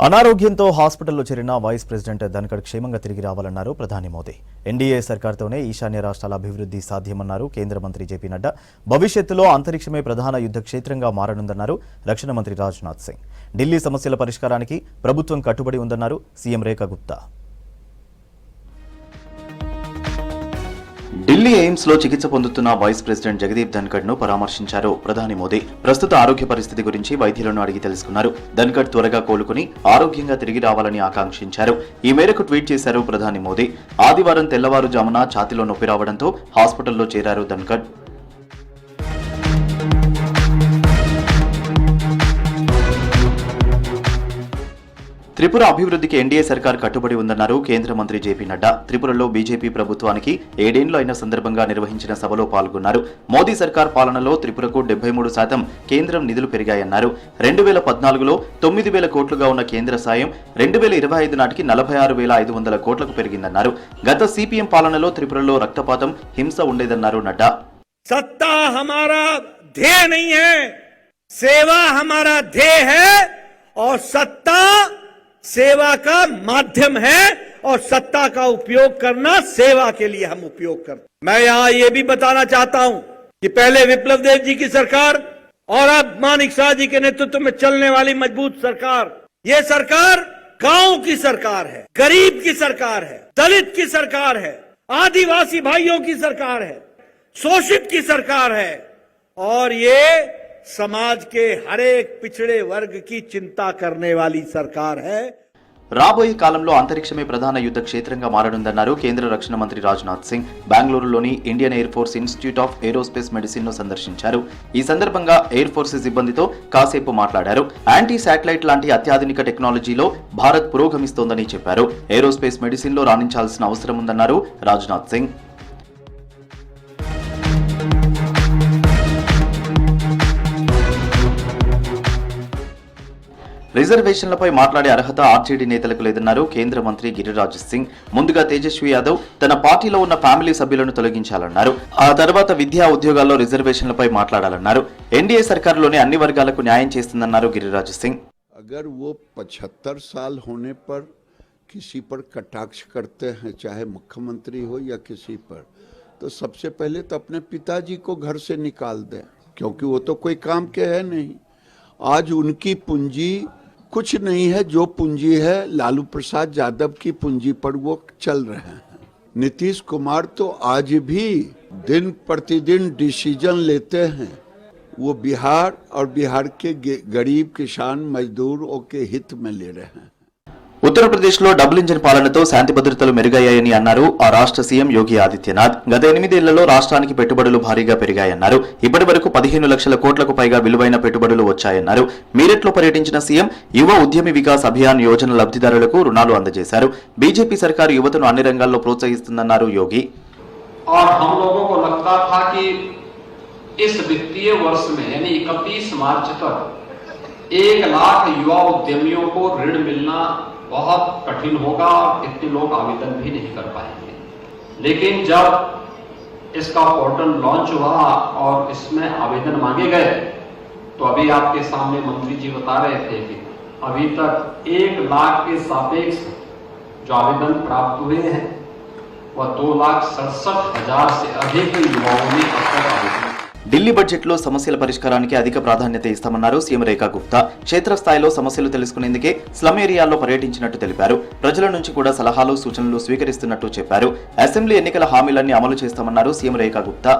అనారోగ్యంతో హాస్పిటల్లో చేరిన వైస్ ప్రెసిడెంట్ ధన్కడ్ క్షేమంగా తిరిగి రావాలన్నారు ప్రధాని మోదీ. ఎన్డీఏ సర్కార్తోనే ఈశాన్య రాష్ట్రాల అభివృద్ధి సాధ్యమన్నారు కేంద్ర మంత్రి జేపీ నడ్డా. భవిష్యత్తులో అంతరిక్షమే ప్రధాన యుద్ధ క్షేత్రంగా మారనుందన్నారు రక్షణ మంత్రి రాజ్నాథ్ సింగ్. ఢిల్లీ సమస్యల పరిష్కారానికి ప్రభుత్వం కట్టుబడి ఉందన్నారు సీఎం రేఖా గుప్తా. ఢిల్లీ ఎయిమ్స్ లో చికిత్స పొందుతున్న వైస్ ప్రెసిడెంట్ జగదీప్ ధన్కడ్ ను పరామర్శించారు ప్రధాని మోదీ. ప్రస్తుత ఆరోగ్య పరిస్థితి గురించి వైద్యులను అడిగి తెలుసుకున్నారు. ధన్కడ్ త్వరగా కోలుకుని ఆరోగ్యంగా తిరిగి రావాలని ఆకాంక్షించారు. ఈ మేరకు ట్వీట్ చేశారు ప్రధాని మోదీ. ఆదివారం తెల్లవారుజామున ఛాతీలో నొప్పి రావడంతో హాస్పిటల్లో చేరారు ధన్కడ్. త్రిపుర అభివృద్ధికి ఎన్డీఏ సర్కార్ కట్టుబడి ఉందన్నారు కేంద్ర మంత్రి జేపీ నడ్డా. త్రిపురలో బీజేపీ ప్రభుత్వానికి 7 ఏళ్లు అయిన సందర్భంగా నిర్వహించిన సభలో పాల్గొన్నారు. మోదీ సర్కార్ పాలనలో త్రిపురకు 73% కేంద్రం నిధులు పెరిగాయన్నారు. 2014లో 9,000 కోట్లుగా ఉన్న కేంద్ర సాయం 2025 నాటికి 46,500 కోట్లకు పెరిగిందన్నారు. గత సిపిఎం పాలనలో త్రిపురలో రక్తపాతం, హింస ఉండేదన్నారు నడ్డా. సత్తా హమారా ధ్యేయ नहीं है, सेवा हमारा ध्येय है और सत्ता सेवा का माध्यम है और सत्ता का उपयोग करना सेवा के लिए हम उपयोग करते हैं। मैं यहाँ ये भी बताना चाहता हूँ कि पहले विप्लव देव जी की सरकार और अब मानिक शाह जी के नेतृत्व में चलने वाली मजबूत सरकार, ये सरकार गांव की सरकार है, गरीब की सरकार है, दलित की सरकार है, आदिवासी भाइयों की सरकार है, शोषित की सरकार है और ये समाज के हर एक पिछड़े वर्ग की चिंता करने वाली सरकार है. రాబోయే కాలంలో అంతరిక్షమే ప్రధాన యుద్ధ క్షేత్రంగా మారనుందన్నారు కేంద్ర రక్షణ మంత్రి రాజ్నాథ్ సింగ్. బెంగళూరులోని Indian air force institute of aerospace medicine ను సందర్శించారు. ఈ సందర్భంగా ఎయిర్ ఫోర్స్ సిబ్బందితో కాసేపు మాట్లాడారు. యాంటీ శాటిలైట్ లాంటి అత్యాధునిక టెక్నాలజీలో భారత్ పురోగమిస్తోందని చెప్పారు. ఏరోస్పేస్ మెడిసిన్ లో రాణించాల్సిన అవసరం ఉందన్నారు రాజ్నాథ్ సింగ్. రిజర్వేషన్లపై మాట్లాడే అర్హత ఆర్జేడీ నేతలకు లేదన్నారు కేంద్ర మంత్రి గిరిరాజ్ సింగ్. ముందుగా తేజస్వి యాదవ్ తన పార్టీలో ఉన్న ఫ్యామిలీ సభ్యులను తొలగించాలన్నారు. ఆ తర్వాత విద్యా ఉద్యోగాల్లో రిజర్వేషన్లపై మాట్లాడాలన్నారు. ఎన్డీఏ సర్కారులోనే అన్ని వర్గాలకు న్యాయం చేస్తుందన్నారు గిరిరాజ్ సింగ్. अगर वो 75 साल होने पर किसी पर कटाक्ष करते हैं, चाहे मुख्यमंत्री हो या किसी पर, तो सबसे पहले तो अपने पिताजी को घर से निकाल दें, क्योंकि वो तो कोई काम के है नहीं. आज उनकी पूंजी कुछ नहीं है, जो पूंजी है लालू प्रसाद यादव की पूंजी पर वो चल रहे हैं. नीतीश कुमार तो आज भी दिन प्रतिदिन डिसीजन लेते हैं, वो बिहार और बिहार के गरीब किसान मजदूरों के हित में ले रहे हैं. ఉత్తరప్రదేశ్లో డబుల్ ఇంజిన్ పాలనతో శాంతి భద్రతలు మెరుగయ్యాయని అన్నారు ఆ రాష్ట్ర సీఎం యోగి ఆదిత్యనాథ్. గత 8 ఏళ్లలో రాష్ట్రానికి పెట్టుబడులు భారీగా పెరిగాయన్నారు. ఇప్పటి వరకు 15 లక్షల కోట్లకు పైగా విలువైన పెట్టుబడులు వచ్చాయన్నారు. మీరట్లో పర్యటించిన సీఎం యువ ఉద్యమి వికాస్ అభియాన్ యోజన లబ్ధిదారులకు రుణాలు అందజేశారు. బీజేపీ సర్కారు యువతను అన్ని రంగాల్లో ప్రోత్సహిస్తుందన్నారు యోగి. इस वित्तीय वर्ष में यानी 31 मार्च तक 1 लाख युवा उद्यमियों को ऋण मिलना बहुत कठिन होगा और इतने लोग आवेदन भी नहीं कर पाएंगे. लेकिन जब इसका पोर्टल लॉन्च हुआ और इसमें आवेदन मांगे गए तो अभी आपके सामने मंत्री जी बता रहे थे कि अभी तक 1 लाख के सापेक्ष जो आवेदन प्राप्त हुए हैं वह 2,67,000 से अधिक युवाओं ने अब तक आवेदन. ఢిల్లీ బడ్జెట్లో సమస్యల పరిష్కారానికి అధిక ప్రాధాన్యత ఇస్తామన్నారు సీఎం రేఖా గుప్తా. క్షేత్రస్థాయిలో సమస్యలు తెలుసుకునేందుకే స్లమ్ ఏరియాల్లో పర్యటించినట్టు తెలిపారు. ప్రజల నుంచి కూడా సలహాలు, సూచనలు స్వీకరిస్తున్నట్టు చెప్పారు. అసెంబ్లీ ఎన్నికల హామీలన్నీ అమలు చేస్తామన్నారు సీఎం రేఖా గుప్తా.